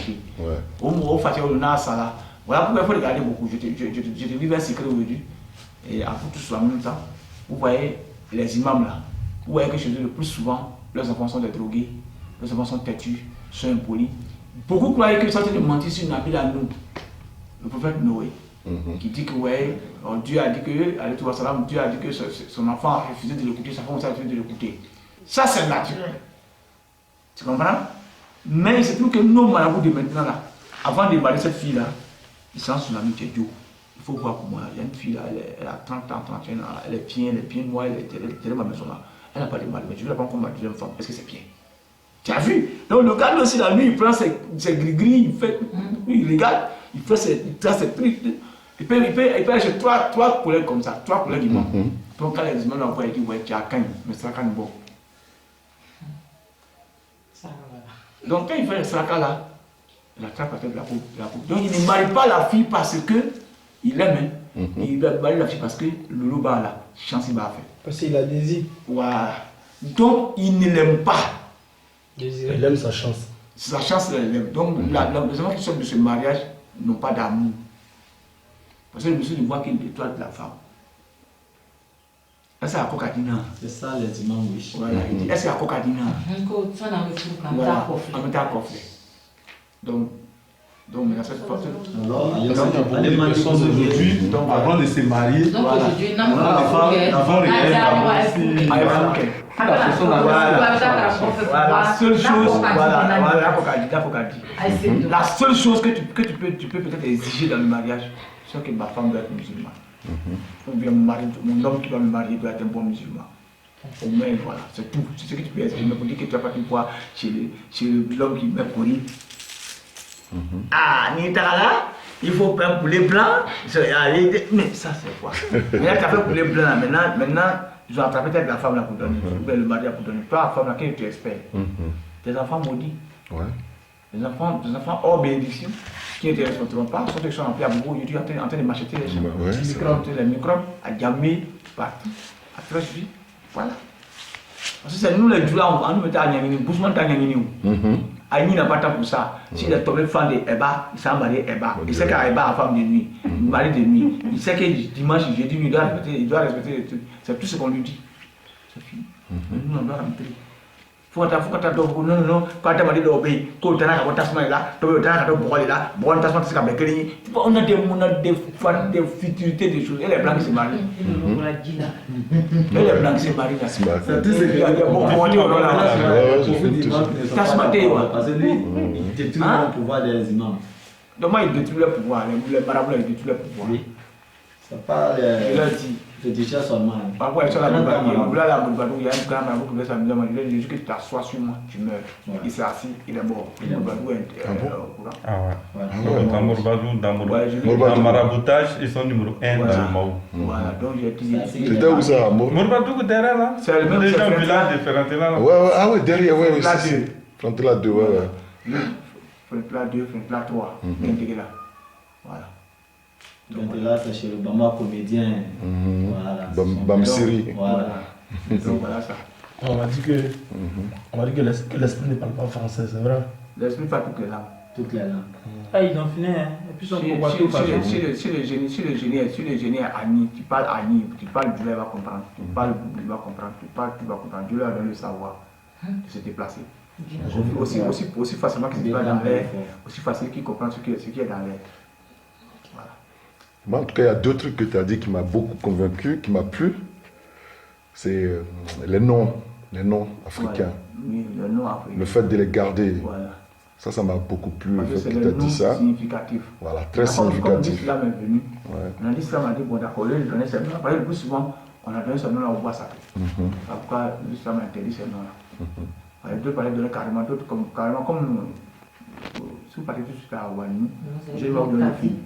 Au Fatih, on a ça là. Voilà pourquoi il faut regarder beaucoup. Je te livre un secret aujourd'hui. Et à vous tous en même temps, vous voyez les imams là. Vous voyez que chez eux, le plus souvent, leurs enfants sont des drogués, leurs enfants sont têtus, sont impolis. Beaucoup croyaient que ça c'était de mentir sur Nabil Anou, le prophète Noé, qui dit que ouais, Dieu a dit que, Dieu a dit que son enfant a refusé de l'écouter, sa femme aussi a refusé de l'écouter. Ça c'est naturel. Tu comprends? Mais il se trouve que nos marabouts de maintenant là, avant de démarrer cette fille là, ils sont sur la nuit Dieu. Il faut voir comment il y a une fille là, elle a 30 ans, 31 ans, elle est bien noire, elle est dans ma maison là. Elle n'a pas de mal, mais je vais la prendre comme ma deuxième femme. Est-ce que c'est bien? Tu as vu? Donc le gars aussi la nuit, il prend ses gris-gris, il regarde, il fait ses trucs. Il peut acheter trois collègues comme ça, 3 collègues imams. Donc quand les imams l'envoient, il dit ouais, tu as Kanye, mais c'est Kanye bon. Donc quand il fait le fracas là, il attrape la tête de la peau. Donc il ne marie pas la fille parce qu'il aime. Il va marier la fille parce que le loup là, chance il va faire. Parce qu'il a désir. Voilà. Donc il ne l'aime pas. Il aime sa chance. Sa chance, elle l'aime. Donc les gens qui sortent de ce mariage n'ont pas d'amour. Parce que le monsieur ne voit qu'il étoile de la femme. Est-ce que c'est la cocaïne? C'est ça les imams, oui. Voilà, il dit, est-ce que c'est la cocaïne? Voilà, en mettant un coffret. Donc maintenant cette fois. Alors, il y a des personnes aujourd'hui, avant de se marier, Donc aujourd'hui, avant la seule chose, la seule chose que tu peux peut-être exiger dans le mariage, c'est que ma femme doit être musulmane. Ou bien mon homme qui va me marier doit être un bon musulman. Au moins, voilà, c'est tout. C'est ce que tu peux exiger. Mais pour dire que tu vas pas te voir chez l'homme qui met pour lui. Ah, là, il faut un poulet blanc. Mais ça, c'est quoi? Maintenant, tu as fait un poulet blanc. Maintenant, ils ont attrapé peut-être la femme là pour donner. Ou bien le mari pour donner. Toi, la femme là, quel tu espères? Tes enfants maudits. Les enfants hors bénédiction, qui ne te respecteront pas, sont des gens en beaucoup aujourd'hui en train de m'acheter les gens. Les microbes, à gammer, partout, à très vite. Voilà. Parce que c'est nous les Djoula, on nous mettait à Nyangini, Bousman Tanyangini. Aïni n'a pas temps pour ça. S'il est tombé fan de Eba, il s'est marié Eba. Il sait qu'Eba a femme de nuit, mari de nuit. Il sait que dimanche, jeudi, il doit respecter les trucs. C'est tout ce qu'on lui dit. C'est fini. Nous, on doit rentrer. Faut que tu aies non, quand tu as dit d'obéir, quand tu as un tasman là, tu as un bois là, bon tasman c'est comme Bekeli. On a des futurités des choses. Et les blancs qui se marient. Et les blancs qui se marient là. C'est tout ce qu'il y a. Bon, on dit là. Tasman t'es où? Parce que lui, il détruit le pouvoir des imams. Donc, moi, il détruit le pouvoir. Les marabouts, ils détruisent le pouvoir. Oui. C'est pas le déchet seulement. Parfois, il y a un grand marabout qui veut s'amuser. Il dit que tu t'assois sur moi, tu meurs. Il s'est assis, il est mort. Il est mort. Ah ouais. Dans Mourbadou, dans maraboutage, ils sont numéro 1 dans le Mao. Voilà, donc j'ai dit. C'était où ça? Mourbadou, derrière là. C'est le même déjà un village de Ferrantela là. Ouais, ah ouais, derrière, ouais, oui. Frontela 2. Frontela 2, ouais, ouais. Frontela 2, Frontela 3. Intégré là. Voilà. Donc là, c'est chez le Bama comédien. Voilà. Bamsiri. Voilà. Donc voilà ça. On m'a dit que l'esprit ne parle pas français, c'est vrai. L'esprit pas toutes les langues. Toutes les langues. Ah, ils ont fini, hein. Et puis, Si le génie est Ani, tu parles Ani, tu parles Dieu, il va comprendre. Tu parles, il va comprendre. Tu parles, tu vas comprendre. Dieu a donné le savoir de se déplacer. Aussi facilement qu'il se déplace dans l'air, aussi facile qu'il comprend ce qui est dans l'air. Moi, en tout cas, il y a deux trucs que tu as dit qui m'a beaucoup convaincu, qui m'a plu. C'est les noms africains. Oui, le nom africain. Le fait de les garder. Voilà. Ça m'a beaucoup plu. Parce Le que fait c'est que tu le as nom dit ça. significatif. Voilà, très Quand significatif. l'islam est venu, Ouais. on a dit l'islam a dit, bon d'accord, lui, il donnait ce nom. Parce que le plus souvent, on a donné ce nom-là au bois sacré. Pourquoi l'islam a interdit ce nom-là? D'autres parlaient donner carrément, d'autres comme si vous partez tout de suite à Wani, j'ai eu donné une fille.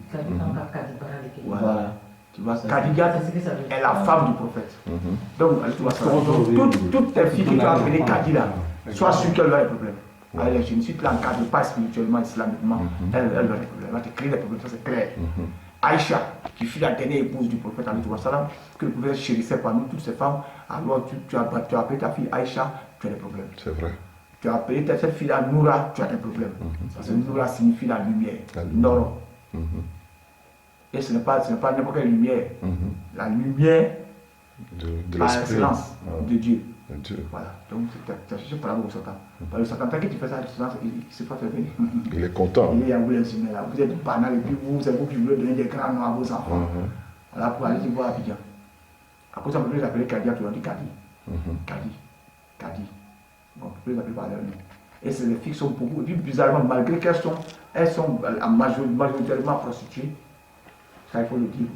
Voilà. Tu vois, Khadija est la femme du prophète. Donc, tu vois ça. Toutes les filles qui ont appelé Khadija, sois sûr qu'elle va avoir des problèmes. Je ne suis pas l'encadre pas spirituellement, islamiquement, elle va avoir des problèmes. Elle va te créer des problèmes, ça c'est clair. Aïcha, qui fut la dernière épouse du prophète, que le prophète chérissait parmi toutes ces femmes, alors tu as appelé ta fille Aïcha, tu as des problèmes. C'est vrai. Tu as appelé cette fille-là Noura, tu as des problèmes. Parce que Noura signifie la lumière, Noro. Et ce n'est pas n'importe quelle lumière. La lumière de par l'esprit. excellence de Dieu. De Dieu. Voilà. Donc tu as cherché par là au Satan. Parce que le Satan, tant que tu fais ça, il ne sait pas faire venir. Il est content. Il est à vous l'insinuer là. Vous êtes banal et puis c'est vous qui voulez donner des grands noms à vos enfants. Voilà pour aller voir Abidjan. À cause de ça, vous pouvez les appeler Kadia, tu leur dis Kadi. Kadi. Bon, vous pouvez les appeler par leur nom. Et ces filles sont beaucoup. Et puis bizarrement, malgré qu'elles sont majoritairement prostituées. Ça, il faut le dire.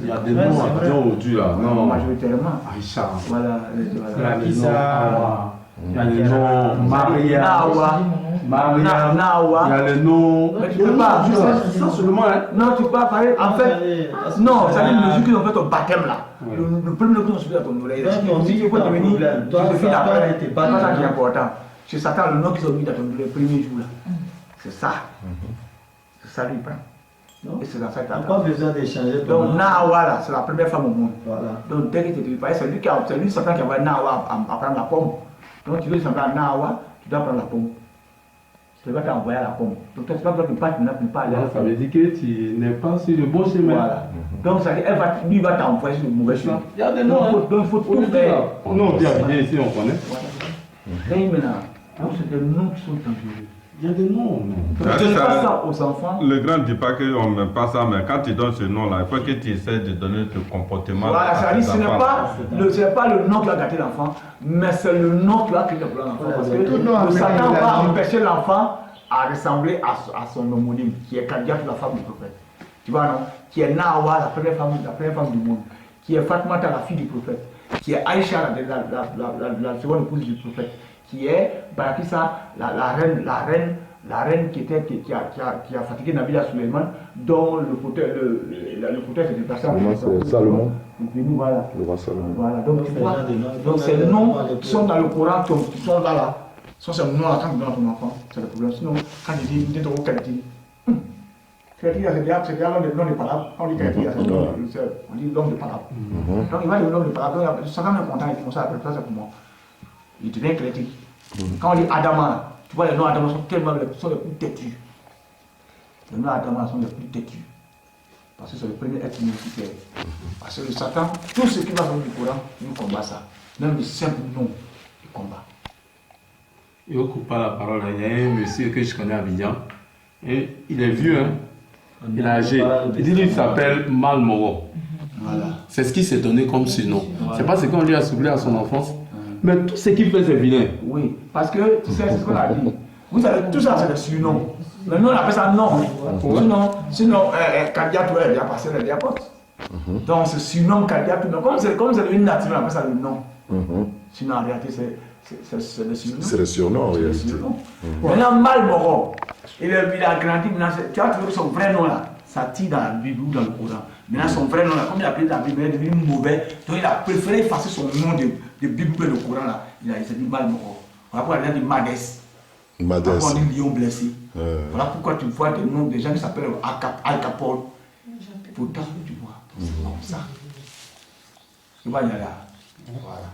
Il y a des noms à Abidjan aujourd'hui là. Non. Majoritairement. Aïcha. Voilà. Il y a le nom Maria. Maria. Nawa. Il y a le nom. Mais tu peux pas. Ça seulement, hein. Non, tu peux pas parler. En fait, non, ça veut dire le jour qu'ils ont fait ton baptême là. Le premier coup qu'ils ont suivi à ton oreille. Si tu peux devenir, tu deviens après. C'est pas ça qui est important. Chez Satan, le nom qu'ils ont mis dans ton oreille le premier jour là. C'est ça. C'est ça lui prend. Et c'est dans ça qu'il on n'a pas besoin d'échanger. Donc Nawa là, c'est la première femme au monde. Voilà. Donc dès que tu te parles, c'est lui Satan qui envoie Nawa à prendre la pomme. Donc tu veux ressembler à Nawa, tu dois prendre la pomme. Tu ne vas pas t'envoyer à la pomme. Donc tu ne vas pas aller à la Ça veut dire que tu n'es pas sur le bon chemin. Voilà. Donc ça dit, lui va t'envoyer sur le mauvais chemin. Il y a des noms. Donc il faut tout faire. Nous on vient ici, on connaît. Et maintenant, c'est des noms qui sont dangereux. Il y a des noms. Tu ne donnes pas ça aux enfants. Le grand ne dit pas qu'on ne met pas ça, mais quand tu donnes ce nom-là, il faut que tu essaies de donner le comportement. Voilà, ça dit, ce n'est pas le nom qui va gâter l'enfant, mais c'est le nom qui va créer le problème à l'enfant. Parce que le Satan va empêcher l'enfant à ressembler à son homonyme, qui est Kadia, la femme du prophète. Tu vois, non? Qui est Nawa, la première femme du monde. Qui est Fatmata, la fille du prophète. Qui est Aïcha, la seconde épouse du prophète. Qui est Barakissa, la reine qui a fatigué Nabila Suleiman, dont le fauteuil s'est déplacé en C'est Salomon. Voilà. Le roi Salomon. Voilà. Donc, tu vois, donc ces noms qui sont dans le Coran, qui sont là, sont ces noms-là quand tu donnes à ton enfant, c'est le problème. Sinon, quand tu dis, tu dis Kaliti, c'est déjà l'homme de Palab. On dit Kaliti, on dit l'homme de Palab. Donc il va dire l'homme de Palab. Chacun est content, il dit, ça, c'est pour moi. il devient éclectique. Quand on dit Adama, tu vois les noms Adama sont tellement les plus têtus. Les noms Adama sont les plus têtus. Parce que c'est le premier être multiplaire. Parce que le Satan, tout ce qui va venir du Coran, il combat ça. Même le simple nom, il combat. Il ne coupe pas la parole. Il y a un monsieur que je connais à Abidjan. Et il est vieux, hein. Il est âgé. Il dit qu'il s'appelle Malmoro. Voilà. C'est ce qui s'est donné comme surnom. Voilà. C'est pas ce qu'on lui a soufflé à son enfance. Mais tout ce qu'il fait, c'est vilain. Oui, parce que tu sais, c'est ce qu'on a dit. Vous savez, tout ça, c'est des surnoms. Mais nous, on appelle ça nom. Sinon, Kadiatou, elle est déjà passée, elle est déjà porte. Donc, ce surnom Kadiatou, comme c'est une nature, on appelle ça le nom. Sinon, en réalité, c'est des surnoms. C'est des surnoms, en réalité. Maintenant, Malmoro, il a grandi, tu as trouvé son vrai nom là. Ça tire dans la Bible ou dans le Coran. Maintenant, son vrai nom là, comme il a appelé dans la Bible, il est devenu mauvais. Donc, il a préféré effacer son nom de Bible que le Coran là. Il s'est dit Malmoro. Voilà pourquoi il a dit Madès. Madès. Voilà pourquoi on dit lion blessé. Voilà pourquoi tu vois des noms de gens qui s'appellent Al Capone. Pourtant, tu vois, c'est comme ça. Tu vois, il y a là. Voilà.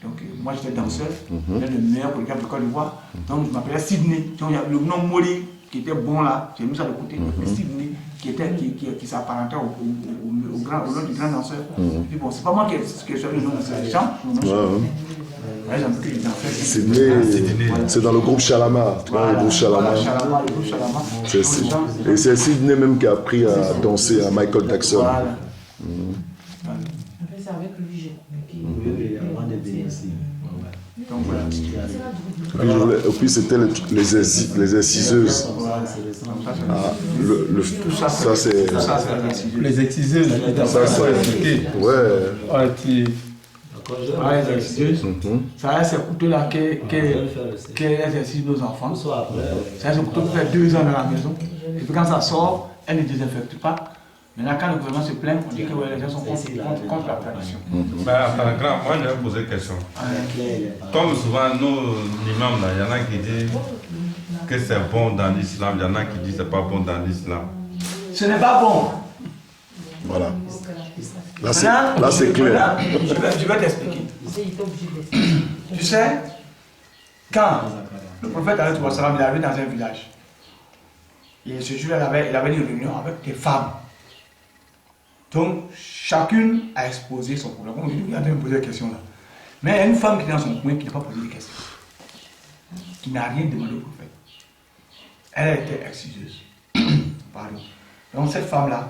Donc, moi j'étais danseur, j'étais le meilleur pour le de Côte d'Ivoire. Donc, je m'appelais Sydney. Donc, il y a le nom Mori qui était bon là, j'ai mis ça de côté. Sydney qui s'apparentait au nom du grand danseur. Et puis bon, c'est pas moi qui ai choisi le nom de ces gens. C'est dans le groupe Chalama. Tu vois, le groupe Chalama. Et c'est Sydney même qui a appris à danser à Michael Jackson. C'est avec lui, j'ai donc voilà. Et puis c'était les inciseuses. Ça c'est les exciseuses. Ça c'est ouais, les exciseuses. Ça c'est couteau là qui exerce nos enfants. Ça c'est couteau qui fait 2 ans dans la maison. Et puis quand ça sort, elle ne désinfecte pas. Maintenant, quand le gouvernement se plaint, on dit que les gens sont contre la tradition. Mais attends, grand, moi je vais poser une question. Comme souvent, nous, l'imam, il y en a qui disent que c'est bon dans l'islam, il y en a qui disent que c'est pas bon dans l'islam. Ce n'est pas bon. Voilà. Là, c'est clair. Je vais t'expliquer. Tu sais, quand le prophète il est arrivé dans un village, et ce jour-là, il avait une réunion avec des femmes. Donc, chacune a exposé son problème. Comme je dis, il a posé des questions là. Mais il y a une femme qui est dans son coin qui n'a pas posé de questions. Qui n'a rien demandé au prophète. Elle était exciseuse. Pardon. Donc, cette femme-là,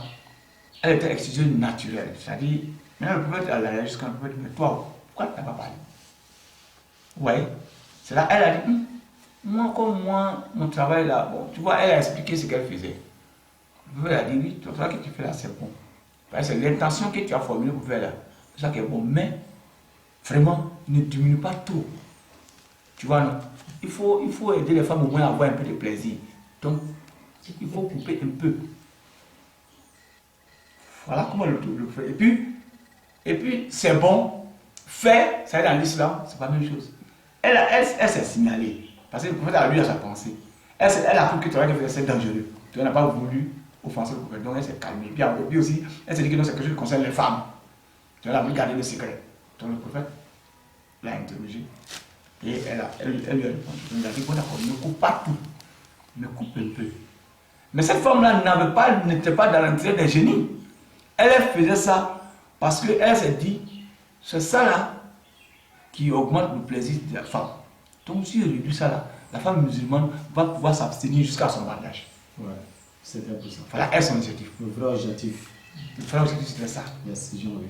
elle était exciseuse naturelle. C'est-à-dire, maintenant le prophète, elle a jusqu'à un prophète, mais toi, pourquoi tu n'as pas parlé? Ouais. C'est là, elle a dit, moi, comme moi, mon travail là, bon, tu vois, elle a expliqué ce qu'elle faisait. Le prophète a dit, oui, tout ça que tu fais là, c'est bon. C'est l'intention que tu as formulée pour faire là. C'est ça qui est bon. Mais, vraiment, ne diminue pas trop. Tu vois, non? Il faut aider les femmes au moins à avoir un peu de plaisir. Donc, il faut couper un peu. Voilà comment le fait. Et puis c'est bon. Faire, ça dans l'islam, c'est pas la même chose. Elle s'est signalée. Parce que le prophète a lu à sa pensée. Elle a cru que tu avais fait c'est dangereux. Tu n'as pas voulu offenser le prophète. Donc elle s'est calmée. Puis aussi, elle s'est dit que non, c'est quelque chose qui concerne les femmes. Tu as voulu garder le secret. Donc le prophète l'a interrogé. Et elle lui a répondu. Il a dit, bon d'accord, ne coupe pas tout. Mais coupe un peu. Mais cette femme-là n'était pas dans l'intérêt des génies. Elle faisait ça parce qu'elle s'est dit, c'est ça là qui augmente le plaisir de la femme. Donc si elle réduit ça là, la femme musulmane va pouvoir s'abstenir jusqu'à son mariage. Ouais, c'était pour ça. Voilà, elle son objectif. Le vrai objectif. Le vrai objectif c'était ça. Yes, j'ai envie.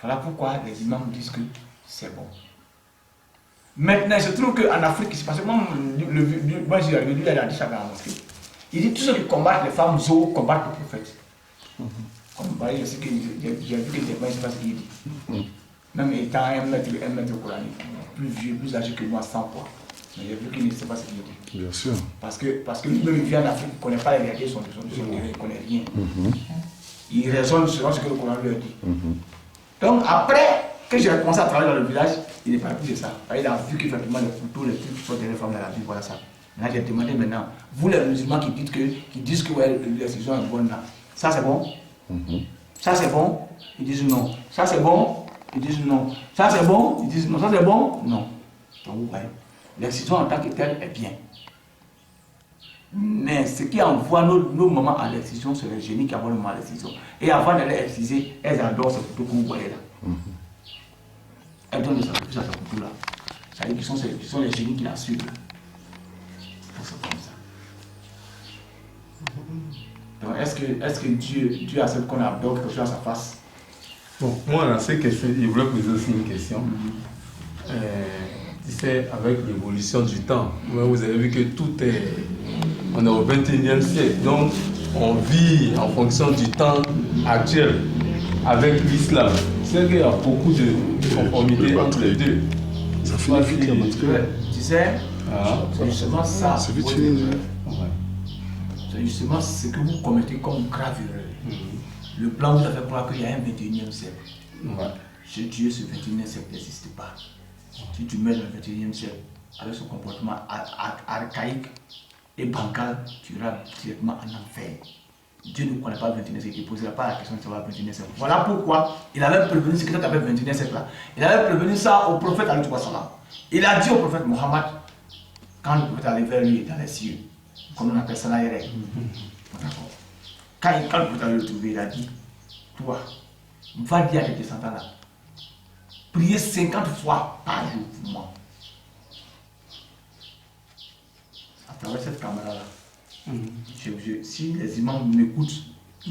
Voilà pourquoi les imams disent que c'est bon. Maintenant, il se trouve qu'en Afrique, parce que moi j'ai arrivé, lui il a dit ça dans la mosquée. Il dit tous ceux qui combattent les femmes zo combattent le prophète. Comme vous voyez, j'ai vu que des fois, je ne sais pas ce qu'il dit. Même étant un maître coranique, plus vieux, plus âgé que moi, 100 fois. Mais j'ai vu qu'il ne sait pas ce qu'il dit. Bien sûr. Parce que lui-même, il vient d'Afrique, il ne connaît pas les réalités de son terrain, il ne connaît rien. Il raisonne selon ce que le Coran lui a dit. Donc après que j'ai commencé à travailler dans le village, il n'est pas plus de ça. Il a vu qu'effectivement les couteaux, les trucs qui sont derrière les femmes dans la vie, voilà ça. Maintenant j'ai demandé maintenant, vous les musulmans qui disent que ouais, les décisions sont bonnes là, ça c'est bon? Ça c'est bon? Ils disent non. Ça c'est bon? Ils disent non. Ça c'est bon? Ils disent non. Ça c'est bon? Non. Donc vous voyez, l'excision en tant que telle est bien. Mais ce qui envoie nos mamans à l'excision, c'est les génies qui envoient le moment à l'excision. Et avant de les exciser, elles adorent ces photos que vous voyez là. Elles donnent le sacrifice à ces photos là. Ça veut dire qu'ils sont les génies qui la suivent. C'est comme ça. Donc est-ce que Dieu accepte qu'on adore quelque chose à sa face? Bon, moi, dans ces questions, je voulais poser aussi une question. Tu sais, avec l'évolution du temps, vous avez vu que tout est... On est au 21e siècle, donc on vit en fonction du temps actuel avec l'islam. C'est qu'il y a beaucoup de conformité entre les deux. Ça finit vite la matière. Tu sais, c'est justement ça. C'est vite fini. C'est justement ce que vous commettez comme grave erreur. Le plan vous a fait croire qu'il y a un 21e siècle. Chez Dieu, ce 21e siècle n'existe pas. Si tu mets dans le 21e siècle avec ce comportement archaïque et bancal, tu iras directement en enfer. Dieu ne connaît pas le 21e siècle, il ne posera pas la question de savoir le 21e siècle. Voilà pourquoi il avait prévenu ce que tu appelles le 21e siècle là. Il avait prévenu ça au prophète Ali Salam. Il a dit au prophète Mohammed, quand le prophète allait vers lui dans les cieux, comme on appelle ça la RR. Quand le prophète allait le trouver, il a dit, toi, va dire à tes descendants là, priez 50 fois par jour pour moi. À travers cette caméra-là, si les imams m'écoutent,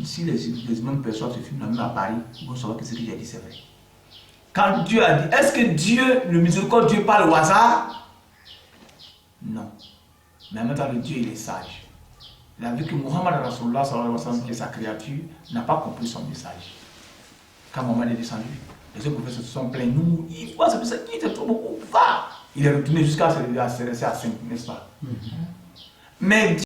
si les imams perçoivent ce film-là, même à Paris, ils vont savoir que ce que j'ai dit, c'est vrai. Quand Dieu a dit, est-ce que Dieu, le miséricorde Dieu, parle au hasard? Non. Mais en même temps, le Dieu, il est sage. Il a vu que Muhammad Rasulullah, qui est sa créature, n'a pas compris son message. Quand Muhammad est descendu, les autres prophètes se sont plaints. Nous, il voit, c'est pour ça qu'il était trop beaucoup. Va! Il est retourné jusqu'à se laisser à 5, n'est-ce pas? Mais